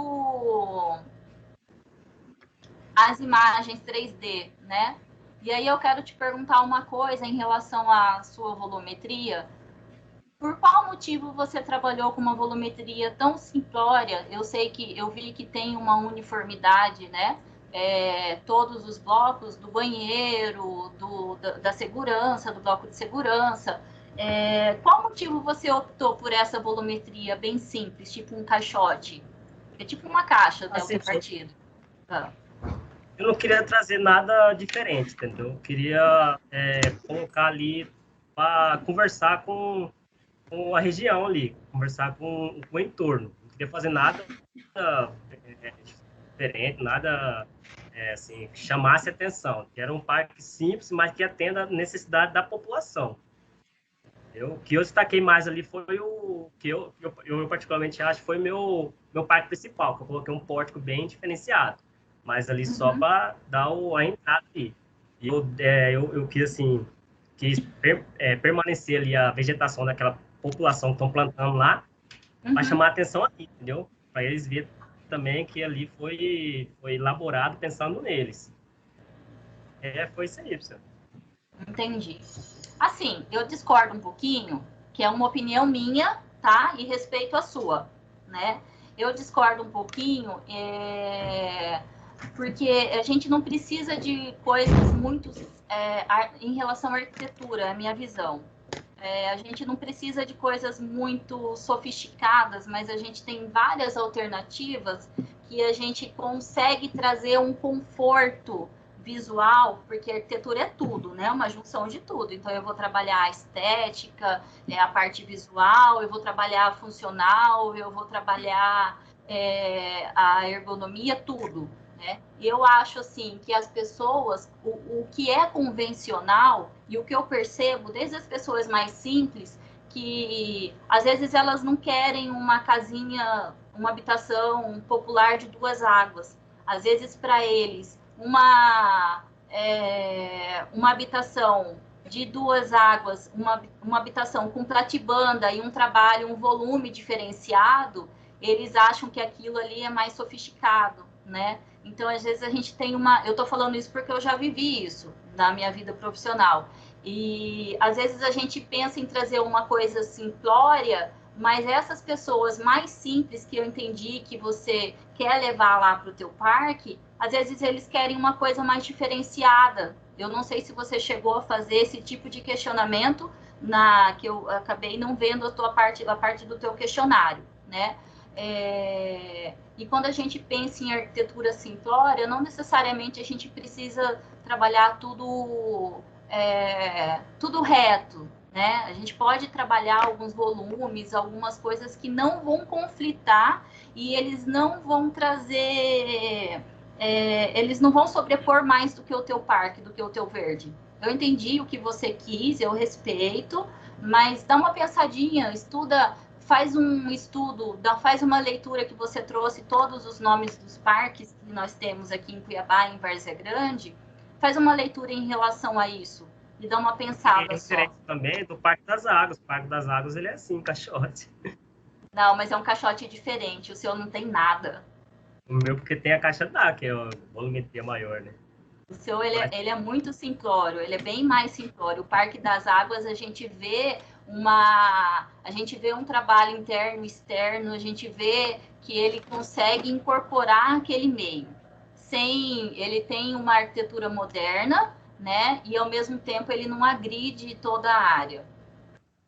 as imagens 3D, né? E aí eu quero te perguntar uma coisa em relação à sua volumetria. Por qual motivo você trabalhou com uma volumetria tão simplória? Eu vi que tem uma uniformidade, né? Todos os blocos do banheiro, da segurança, do bloco de segurança. Qual motivo você optou por essa volumetria bem simples, tipo um caixote? É tipo uma caixa, né, o seu partido. Eu não queria trazer nada diferente, entendeu? Eu queria colocar ali para conversar com a região ali, conversar com o entorno. Não queria fazer nada diferente, nada assim, que chamasse atenção. Que era um parque simples, mas que atenda a necessidade da população. O que eu destaquei mais ali foi o que eu particularmente acho foi meu parque principal, que eu coloquei um pórtico bem diferenciado, mas ali só para dar a entrada ali. E eu quis, assim, permanecer ali a vegetação daquela população que estão plantando lá, para chamar a atenção ali, entendeu? Para eles verem também que ali foi elaborado pensando neles. Foi isso aí, pessoal. Entendi. Assim, eu discordo um pouquinho, que é uma opinião minha, tá? E respeito a sua, né? Eu discordo um pouquinho, porque a gente não precisa de coisas muito em relação à arquitetura, é a minha visão. A gente não precisa de coisas muito sofisticadas, mas a gente tem várias alternativas que a gente consegue trazer um conforto visual, porque a arquitetura é tudo, né? Uma junção de tudo. Então, eu vou trabalhar a estética, a parte visual, eu vou trabalhar a funcional, eu vou trabalhar a ergonomia, tudo, né? E eu acho, assim, que as pessoas, o que é convencional e o que eu percebo, desde as pessoas mais simples, que às vezes elas não querem uma casinha, uma habitação popular de 2 águas. Às vezes, para eles, uma habitação de 2 águas, uma habitação com platibanda e um trabalho, um volume diferenciado, eles acham que aquilo ali é mais sofisticado, né? Então, às vezes, a gente tem eu estou falando isso porque eu já vivi isso na minha vida profissional. E, às vezes, a gente pensa em trazer uma coisa simplória, mas essas pessoas mais simples que eu entendi que você quer levar lá para o teu parque, às vezes eles querem uma coisa mais diferenciada. Eu não sei se você chegou a fazer esse tipo de questionamento, que eu acabei não vendo a parte do teu questionário, né? E quando a gente pensa em arquitetura simplória, não necessariamente a gente precisa trabalhar tudo reto, né? A gente pode trabalhar alguns volumes, algumas coisas que não vão conflitar e eles não vão trazer, eles não vão sobrepor mais do que o teu parque, do que o teu verde. Eu entendi o que você quis, eu respeito, mas dá uma pensadinha, estuda, faz um estudo, faz uma leitura que você trouxe todos os nomes dos parques que nós temos aqui em Cuiabá, em Várzea Grande. Faz uma leitura em relação a isso e dá uma pensada só. Também do Parque das Águas. O Parque das Águas, ele é assim, caixote. Não, mas é um caixote diferente. O seu não tem nada. O meu, porque tem a caixa d'água, que é a volumetria maior, né? O seu, ele é muito simplório, ele é bem mais simplório. O Parque das Águas, a gente vê um trabalho interno, externo, a gente vê que ele consegue incorporar aquele meio. Ele tem uma arquitetura moderna, né? E ao mesmo tempo ele não agride toda a área,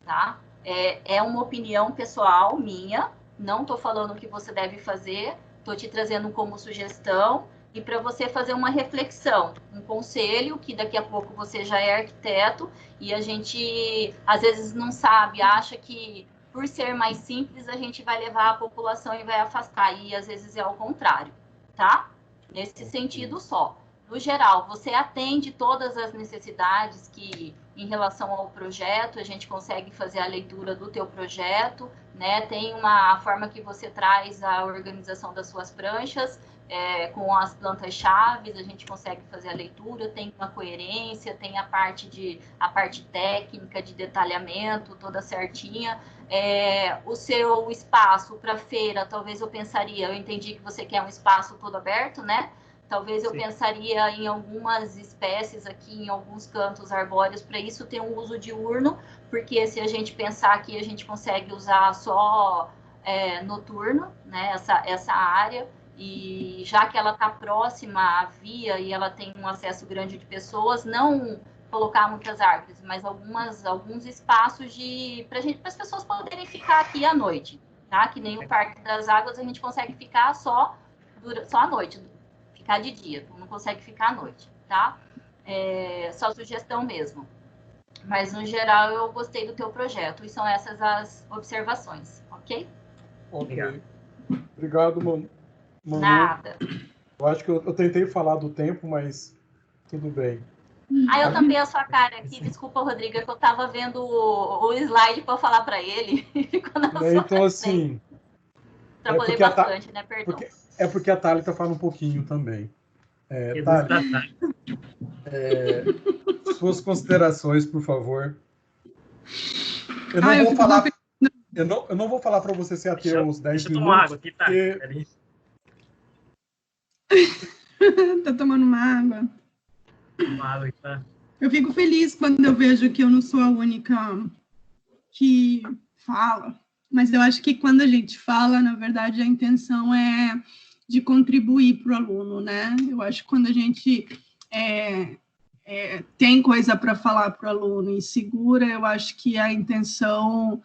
tá? É uma opinião pessoal minha, não estou falando o que você deve fazer, estou te trazendo como sugestão e para você fazer uma reflexão, um conselho, que daqui a pouco você já é arquiteto e a gente às vezes não sabe, acha que por ser mais simples a gente vai levar a população e vai afastar, e às vezes é ao contrário, tá? Nesse sentido só. No geral, você atende todas as necessidades que, em relação ao projeto, a gente consegue fazer a leitura do teu projeto, né? Tem uma forma que você traz a organização das suas pranchas, com as plantas-chave, a gente consegue fazer a leitura, tem uma coerência, tem a parte técnica de detalhamento, toda certinha. O seu espaço para feira, talvez eu entendi que você quer um espaço todo aberto, né? Talvez eu pensaria em algumas espécies aqui, em alguns cantos arbóreos, para isso ter um uso diurno, porque se a gente pensar aqui, a gente consegue usar só noturno, né, essa área, e já que ela está próxima à via e ela tem um acesso grande de pessoas, não colocar muitas árvores, mas alguns espaços para as pessoas poderem ficar aqui à noite, tá? Que nem o Parque das Águas, a gente consegue ficar só à noite, ficar de dia, não consegue ficar à noite, tá? Só sugestão mesmo. Mas, no geral, eu gostei do teu projeto, e são essas as observações, ok? Ok. Obrigado, Manu. Nada. Eu acho que eu tentei falar do tempo, mas tudo bem. Eu tampei a sua cara aqui, desculpa, Rodrigo, que eu tava vendo o slide para falar para ele, e ficou na sua Então, assim... Trabalhei bastante, né? Perdão. Porque a Thalita fala um pouquinho também. Thalita, suas considerações, por favor. Eu não vou falar para você ser ateu uns 10 minutos. Deixa eu tomar água aqui, tá? Porque... Tá tomando uma água. Tá? Eu fico feliz quando eu vejo que eu não sou a única que fala. Mas eu acho que quando a gente fala, na verdade, a intenção é de contribuir para o aluno, né? Eu acho que quando a gente tem coisa para falar para o aluno e segura, eu acho que a intenção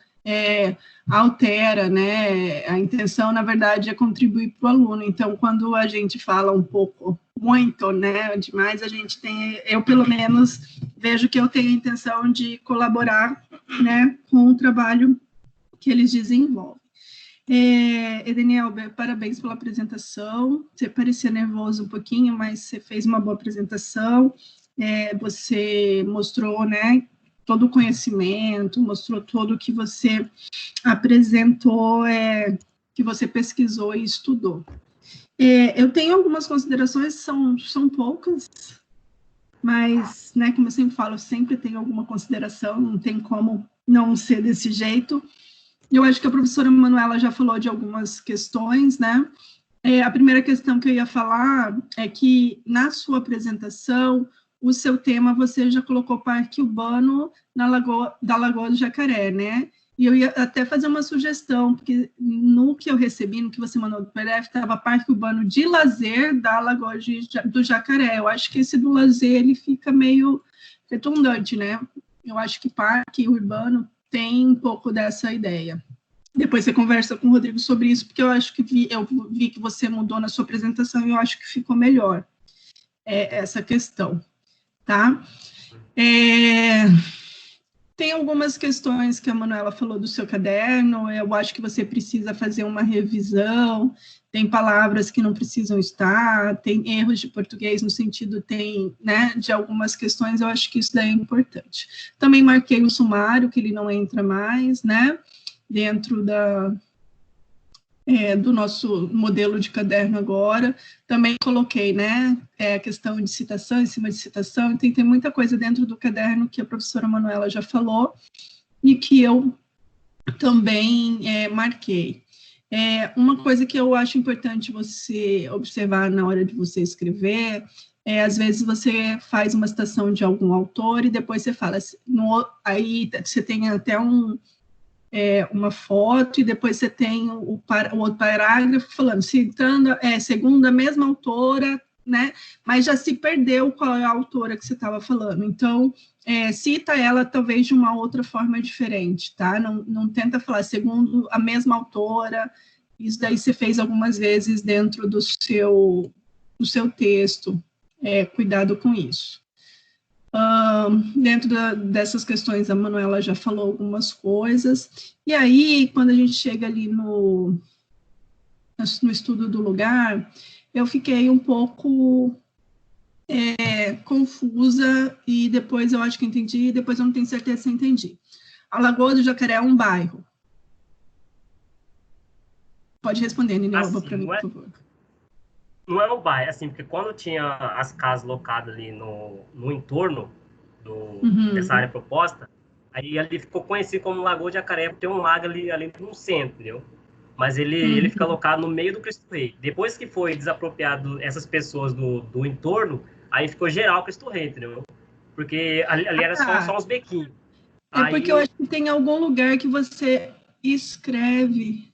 altera, né? A intenção, na verdade, é contribuir para o aluno. Então, quando a gente fala muito, né, demais, a gente eu pelo menos vejo que eu tenho a intenção de colaborar, né, com o trabalho que eles desenvolvem. Edenilber, parabéns pela apresentação. Você parecia nervoso um pouquinho, mas você fez uma boa apresentação. Você mostrou, né, todo o conhecimento, mostrou tudo que você apresentou, que você pesquisou e estudou. Eu tenho algumas considerações, são poucas, mas, né, como eu sempre falo, sempre tenho alguma consideração, não tem como não ser desse jeito. Eu acho que a professora Manuela já falou de algumas questões, né? A primeira questão que eu ia falar é que, na sua apresentação, o seu tema, você já colocou Parque Urbano da Lagoa do Jacaré, né? E eu ia até fazer uma sugestão, porque no que eu recebi, no que você mandou do PDF, estava Parque Urbano de Lazer da Lagoa do Jacaré. Eu acho que esse do lazer, ele fica meio redundante, né? Eu acho que Parque Urbano tem um pouco dessa ideia. Depois você conversa com o Rodrigo sobre isso, porque eu acho que eu vi que você mudou na sua apresentação e eu acho que ficou melhor essa questão, tá? Tem algumas questões que a Manuela falou do seu caderno, eu acho que você precisa fazer uma revisão, tem palavras que não precisam estar, tem erros de português no sentido, né, de algumas questões, eu acho que isso daí é importante. Também marquei o sumário, que ele não entra mais, né, dentro do nosso modelo de caderno agora. Também coloquei, né, a questão de citação em cima de citação, então tem muita coisa dentro do caderno que a professora Manuela já falou e que eu também marquei. Uma coisa que eu acho importante você observar na hora de você escrever às vezes você faz uma citação de algum autor e depois você fala, aí você tem até uma foto e depois você tem o outro parágrafo falando, citando, segundo a mesma autora, né, mas já se perdeu qual é a autora que você estava falando, então cita ela talvez de uma outra forma diferente, tá? Não tenta falar segundo a mesma autora, isso daí você fez algumas vezes dentro do seu texto, cuidado com isso. Dentro dessas questões, a Manuela já falou algumas coisas, e aí, quando a gente chega ali no estudo do lugar, eu fiquei um pouco confusa, e depois eu acho que entendi, depois eu não tenho certeza se entendi. A Lagoa do Jacaré é um bairro. Pode responder, Nineuba, para mim, por favor. Não é um bairro, assim, porque quando tinha as casas locadas ali no entorno dessa área proposta, aí ali ficou conhecido como Lagoa de Jacaré, porque tem um lago ali no centro, entendeu? Mas ele fica alocado no meio do Cristo Rei. Depois que foi desapropriado essas pessoas do entorno, aí ficou geral Cristo Rei, entendeu? Porque ali era só uns bequinhos. Porque eu acho que tem algum lugar que você escreve...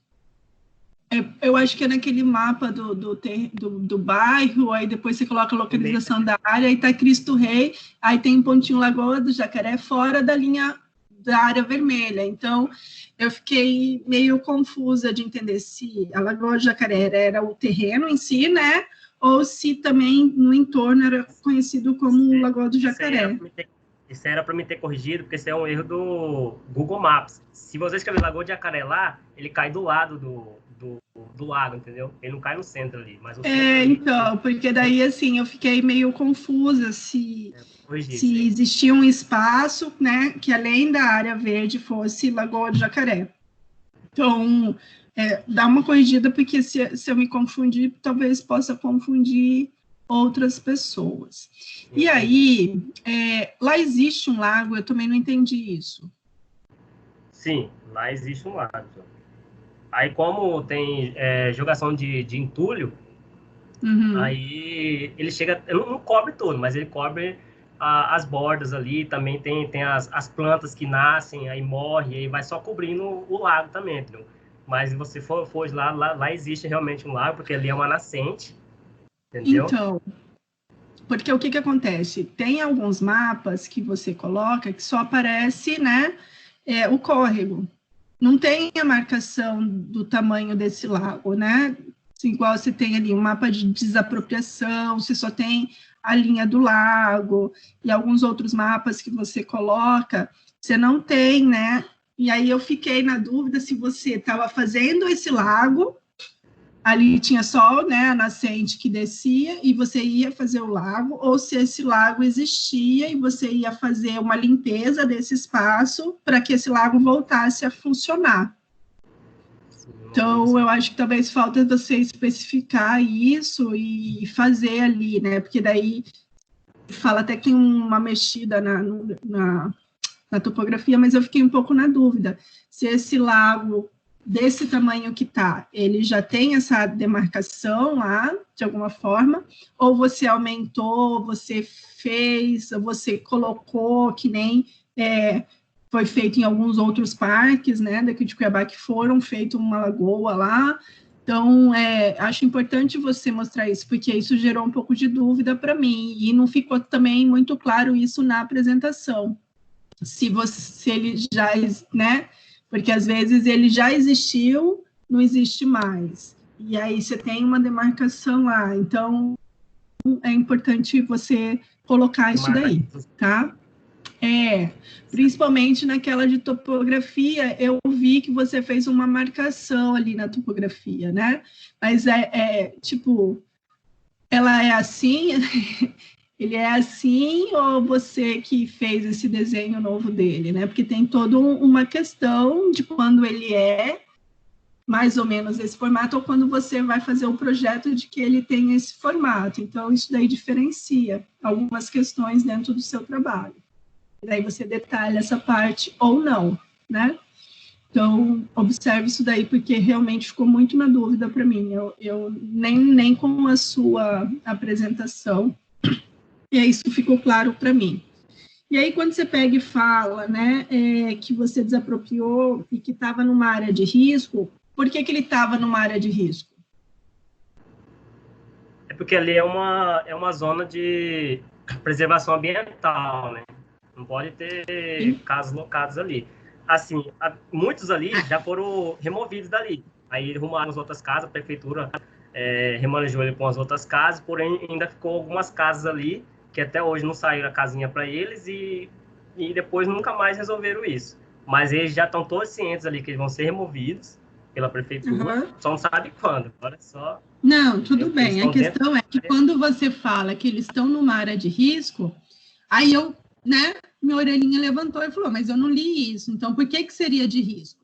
Eu acho que é naquele mapa do bairro, aí depois você coloca a localização da área, aí está Cristo Rei, aí tem um pontinho Lagoa do Jacaré fora da linha da área vermelha. Então, eu fiquei meio confusa de entender se a Lagoa do Jacaré era o terreno em si, né? Ou se também no entorno era conhecido como Lagoa do Jacaré. Isso era para me ter corrigido, porque isso é um erro do Google Maps. Se você escrever Lagoa de Jacaré lá, ele cai do lado do lago, entendeu? Ele não cai no centro ali. Mas então, porque daí, assim, eu fiquei meio confusa se existia um espaço, né, que além da área verde fosse Lagoa do Jacaré. Então, dá uma corrigida, porque se eu me confundir, talvez possa confundir outras pessoas. E aí, lá existe um lago, eu também não entendi isso. Sim, lá existe um lago. Aí, como tem jogação de entulho, aí ele chega, ele não cobre todo, mas ele cobre as bordas ali, também tem as plantas que nascem, aí morre, aí vai só cobrindo o lago também, entendeu? Mas se você for lá existe realmente um lago, porque ali é uma nascente, entendeu? Então, porque o que acontece? Tem alguns mapas que você coloca que só aparece, né, o córrego. Não tem a marcação do tamanho desse lago, né? Igual você tem ali um mapa de desapropriação, você só tem a linha do lago, e alguns outros mapas que você coloca, você não tem, né? E aí eu fiquei na dúvida se você estava fazendo esse lago, ali tinha só, né, a nascente que descia, e você ia fazer o lago, ou se esse lago existia, e você ia fazer uma limpeza desse espaço, para que esse lago voltasse a funcionar. Então, eu acho que talvez falta você especificar isso, e fazer ali, né, porque daí fala até que tem uma mexida na topografia, mas eu fiquei um pouco na dúvida, se esse lago desse tamanho que tá, ele já tem essa demarcação lá, de alguma forma, ou você aumentou, você fez, você colocou, que nem foi feito em alguns outros parques, né, daqui de Cuiabá, que foram feito uma lagoa lá. Então, acho importante você mostrar isso, porque isso gerou um pouco de dúvida para mim, e não ficou também muito claro isso na apresentação. Se ele já, né, porque às vezes ele já existiu, não existe mais. E aí você tem uma demarcação lá. Então, é importante você colocar isso daí, tá? Principalmente naquela de topografia, eu vi que você fez uma marcação ali na topografia, né? Mas tipo, ela é assim... Ele é assim, ou você que fez esse desenho novo dele, né? Porque tem toda uma questão de quando ele mais ou menos esse formato, ou quando você vai fazer um projeto de que ele tem esse formato. Então, isso daí diferencia algumas questões dentro do seu trabalho. E daí você detalha essa parte ou não, né? Então, observe isso daí, porque realmente ficou muito na dúvida para mim. Eu nem com a sua apresentação, e isso ficou claro para mim. E aí, quando você pega e fala, né, que você desapropriou e que estava numa área de risco, por que ele estava numa área de risco? É porque ali é uma zona de preservação ambiental, né? Não pode ter casos locados ali. Assim, muitos ali já foram removidos dali. Aí arrumaram as outras casas, a prefeitura remanejou ele com as outras casas, porém ainda ficou algumas casas ali que até hoje não saíram a casinha para eles e depois nunca mais resolveram isso. Mas eles já estão todos cientes ali que eles vão ser removidos pela prefeitura, só não sabe quando. Agora é só... Não, tudo bem. A questão é que quando você fala que eles estão numa área de risco, aí eu, né, minha orelhinha levantou e falou, mas eu não li isso, então por que seria de risco?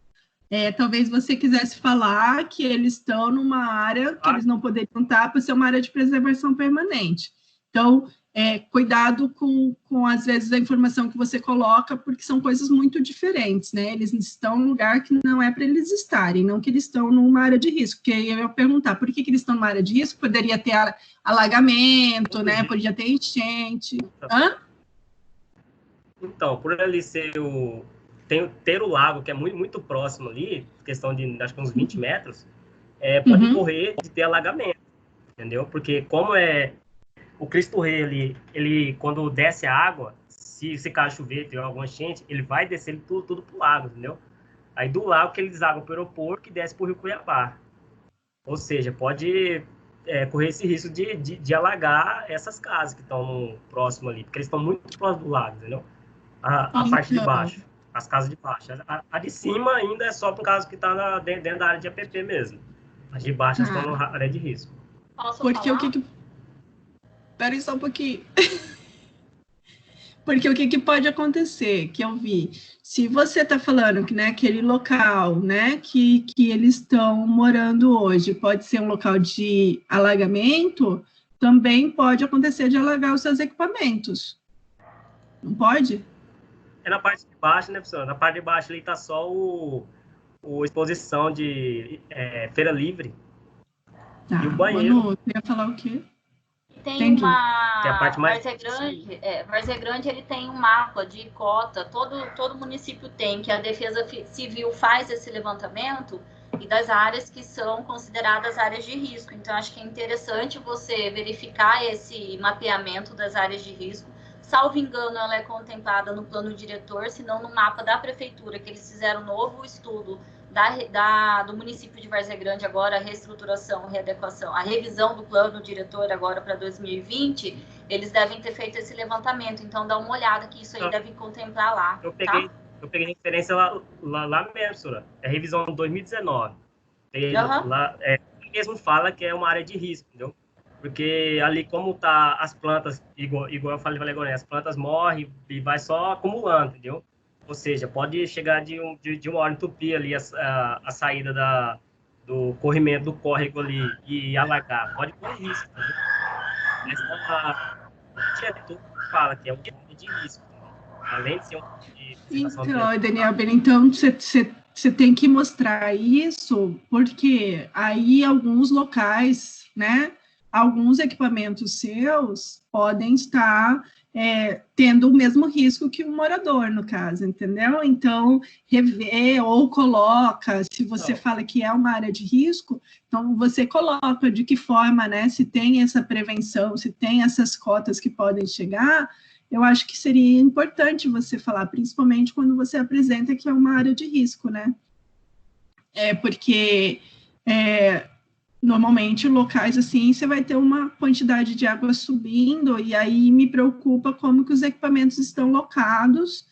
Talvez você quisesse falar que eles estão numa área que eles não poderiam estar por ser uma área de preservação permanente. Então, cuidado com, às vezes, a informação que você coloca, porque são coisas muito diferentes, né? Eles estão num lugar que não é para eles estarem, não que eles estão numa área de risco. Porque eu ia perguntar, por que eles estão numa área de risco? Poderia ter alagamento, né? Poderia ter enchente. Hã? Então, por ali ser ter o lago, que é muito, muito próximo ali, questão de, acho que uns 20 metros, pode correr de ter alagamento, entendeu? Porque como o Cristo Rei ali, ele, quando desce a água, se caso chover, tiver alguma enchente, ele vai descer tudo pro lago, entendeu? Aí do lago que ele deságua pro aeroporto e desce pro Rio Cuiabá. Ou seja, pode correr esse risco de alagar essas casas que estão próximo ali, porque eles estão muito próximos do lago, entendeu? A parte de baixo, as casas de baixo. A de cima ainda é só por causa que está dentro da área de APP mesmo. As de baixo estão na área de risco. Porque o que... Espera aí só um pouquinho. Porque o que pode acontecer, que eu vi, se você está falando que, né, aquele local, né, que eles estão morando hoje, pode ser um local de alagamento, também pode acontecer de alagar os seus equipamentos. Não pode? É na parte de baixo, né, professor? Na parte de baixo ali está só o exposição de Feira Livre. Tá, e o banheiro. Manu, você ia falar o quê? Tem Entendi. uma... Que é a parte mais... Várzea Grande, ele tem um mapa de cota, todo município tem, que a Defesa Civil faz esse levantamento e das áreas que são consideradas áreas de risco. Então, acho que é interessante você verificar esse mapeamento das áreas de risco. Salvo engano, ela é contemplada no plano diretor, se não no mapa da prefeitura, que eles fizeram um novo estudo do município de Várzea Grande agora, a reestruturação, readequação, a revisão do plano diretor agora para 2020, eles devem ter feito esse levantamento. Então, dá uma olhada que isso aí deve contemplar lá. Eu peguei referência lá mesmo, professora. É revisão 2019. Lá, mesmo fala que é uma área de risco, entendeu? Porque ali, como tá as plantas, igual eu falei agora, as plantas morrem e vai só acumulando, entendeu? Ou seja, pode chegar de uma hora entupir ali a saída do corrimento do córrego ali e alagar. Pode correr risco, entendeu? Mas o diretor fala que é um área de risco, entendeu? Além de ser Então, Daniel, então você tem que mostrar isso, porque aí alguns locais, né, alguns equipamentos seus podem estar tendo o mesmo risco que o morador, no caso, entendeu? Então, rever ou coloca, se você fala que é uma área de risco, então você coloca de que forma, né, se tem essa prevenção, se tem essas cotas que podem chegar. Eu acho que seria importante você falar, principalmente quando você apresenta que é uma área de risco, né? Porque normalmente locais assim, você vai ter uma quantidade de água subindo, e aí me preocupa como que os equipamentos estão locados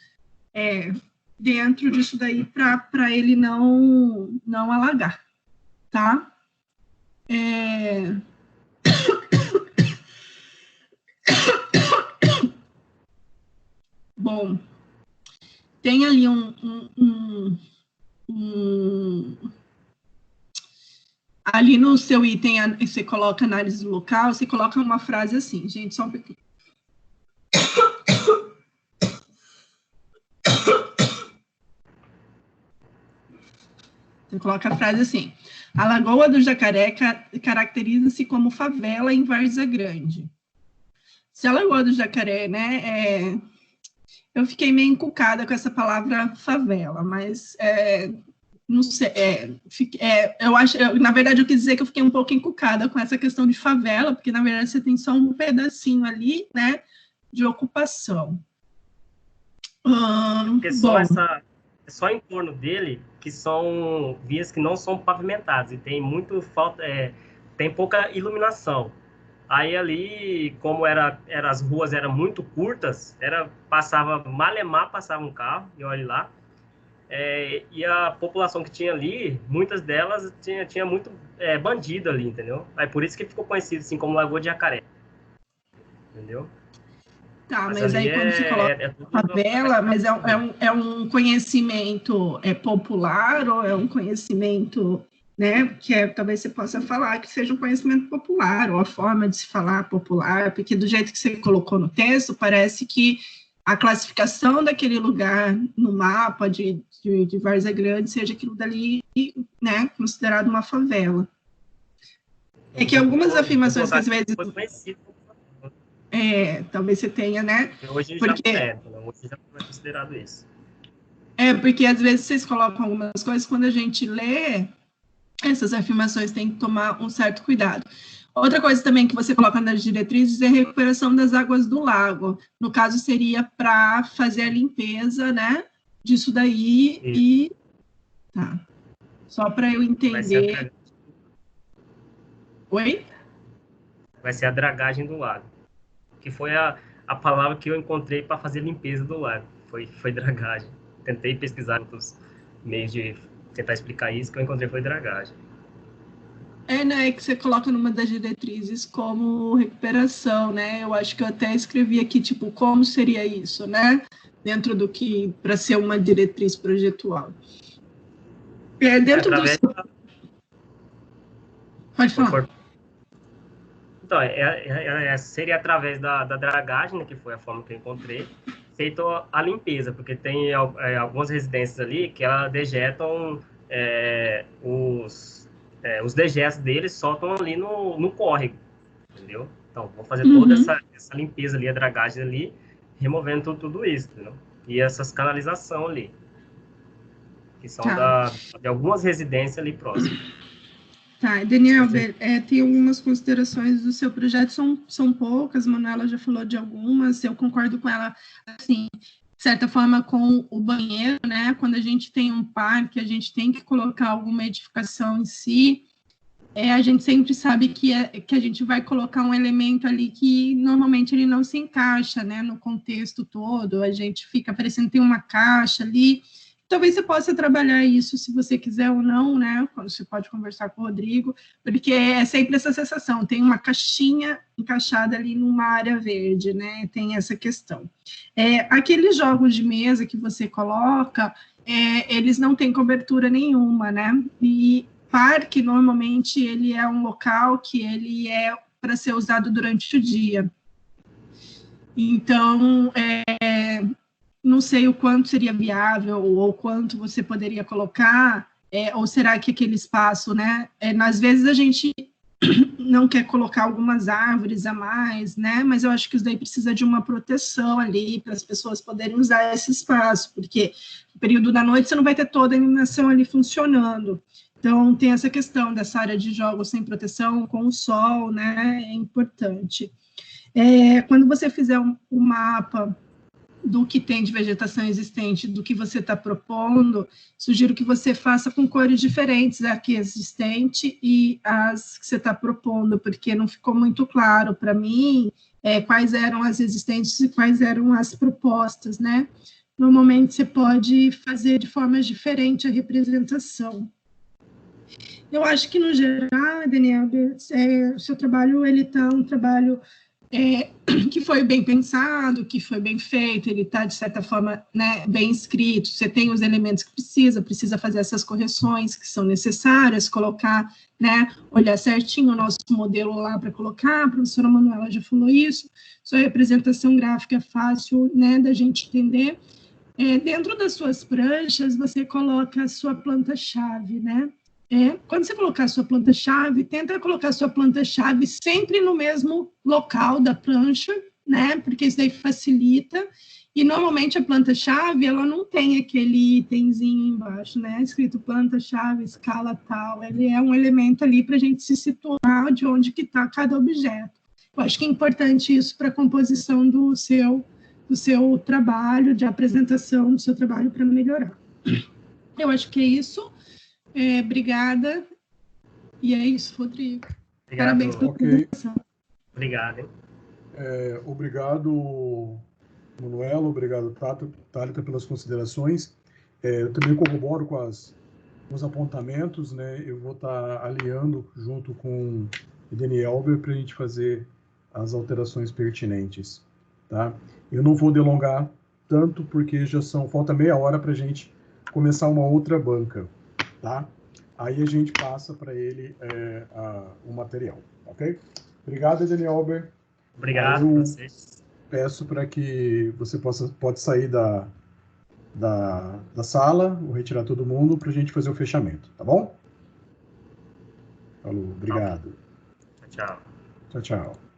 dentro disso daí para ele não alagar, tá? Bom, tem ali Ali no seu item, você coloca análise local, você coloca uma frase assim, gente, só um pouquinho. Você coloca a frase assim: a Lagoa do Jacaré caracteriza-se como favela em Várzea Grande. Se a Lagoa do Jacaré, né, eu fiquei meio encucada com essa palavra favela, mas não sei, na verdade eu quis dizer que eu fiquei um pouco encucada com essa questão de favela, porque na verdade você tem só um pedacinho ali, né, de ocupação. Porque só em torno dele que são vias que não são pavimentadas e tem tem pouca iluminação. Aí ali, como as ruas eram muito curtas, passava um carro, e olha lá, e a população que tinha ali, muitas delas tinha muito bandido ali, entendeu? Aí por isso que ficou conhecido assim como Lagoa de Jacaré, entendeu? Tá, mas aí quando você coloca favela, mas é um conhecimento popular ou é um conhecimento, né, que talvez você possa falar que seja um conhecimento popular ou a forma de se falar popular, porque do jeito que você colocou no texto, parece que a classificação daquele lugar no mapa de Várzea Grande seja aquilo dali, né, considerado uma favela. É que algumas afirmações que às vezes... talvez você tenha, né? Hoje já não é considerado isso. Porque às vezes vocês colocam algumas coisas, quando a gente lê, essas afirmações têm que tomar um certo cuidado. Outra coisa também que você coloca nas diretrizes é a recuperação das águas do lago. No caso, seria para fazer a limpeza, né? Disso daí e... Tá. Só para eu entender... Oi? Vai ser a dragagem do lago. Que foi a palavra que eu encontrei para fazer limpeza do lago. Foi dragagem. Tentei pesquisar outros meios de tentar explicar isso, que eu encontrei foi dragagem. Né, que você coloca numa das diretrizes como recuperação, né? Eu acho que eu até escrevi aqui, tipo, como seria isso, né? Dentro do que, para ser uma diretriz projetual. Dentro do... Pode falar. Então, seria através da dragagem, né, que foi a forma que eu encontrei, feito a limpeza, porque tem algumas residências ali que elas dejetam os dejetos deles, soltam ali no córrego, entendeu? Então, vou fazer toda essa limpeza ali, a dragagem ali, removendo tudo isso, entendeu? E essas canalizações ali, que são de algumas residências ali próximas. Tá, Daniel, tem algumas considerações do seu projeto, são poucas, Manuela já falou de algumas, eu concordo com ela, assim, de certa forma, com o banheiro, né, quando a gente tem um parque, a gente tem que colocar alguma edificação em si, a gente sempre sabe que a gente vai colocar um elemento ali que normalmente ele não se encaixa, né, no contexto todo, a gente fica parecendo que tem uma caixa ali. Talvez você possa trabalhar isso, se você quiser ou não, né? Você pode conversar com o Rodrigo, porque é sempre essa sensação, tem uma caixinha encaixada ali numa área verde, né? Tem essa questão. Aqueles jogos de mesa que você coloca, eles não têm cobertura nenhuma, né? E parque, normalmente, ele é um local que ele é para ser usado durante o dia. Então, não sei o quanto seria viável ou quanto você poderia colocar, ou será que aquele espaço, né? Às vezes a gente não quer colocar algumas árvores a mais, né? Mas eu acho que isso daí precisa de uma proteção ali para as pessoas poderem usar esse espaço, porque no período da noite você não vai ter toda a iluminação ali funcionando. Então, tem essa questão dessa área de jogos sem proteção, com o sol, né? É importante. Quando você fizer um mapa do que tem de vegetação existente, do que você está propondo, sugiro que você faça com cores diferentes a que é existente e as que você está propondo, porque não ficou muito claro para mim quais eram as existentes e quais eram as propostas, né? Normalmente você pode fazer de forma diferente a representação. Eu acho que, no geral, Daniel, o seu trabalho, ele está um trabalho que foi bem pensado, que foi bem feito, ele está, de certa forma, né, bem escrito, você tem os elementos que precisa fazer essas correções que são necessárias, colocar, né, olhar certinho o nosso modelo lá para colocar, a professora Manuela já falou isso, sua representação gráfica é fácil, né, da gente entender. Dentro das suas pranchas, você coloca a sua planta-chave, né? Quando você colocar a sua planta-chave, tenta colocar a sua planta-chave sempre no mesmo local da prancha, né? Porque isso daí facilita. E, normalmente, a planta-chave, ela não tem aquele itemzinho embaixo, né? Escrito planta-chave, escala tal. Ele é um elemento ali para a gente se situar de onde que está cada objeto. Eu acho que é importante isso para a composição do seu trabalho, de apresentação do seu trabalho para melhorar. Eu acho que é isso. Obrigada. E é isso, Rodrigo. Obrigado. Parabéns pela apresentação. Obrigado, hein? Obrigado, Manuela. Obrigado, Thalita, pelas considerações. Eu também corroboro com os apontamentos, né? Eu vou estar alinhando junto com o Danielber para a gente fazer as alterações pertinentes, tá? Eu não vou delongar tanto, porque falta meia hora para a gente começar uma outra banca, tá? Aí a gente passa para ele o material, ok? Obrigado, Danielber. Obrigado a vocês. Peço para que você pode sair da sala, vou retirar todo mundo para a gente fazer o fechamento, tá bom? Falou, obrigado. Tchau. Tchau, tchau.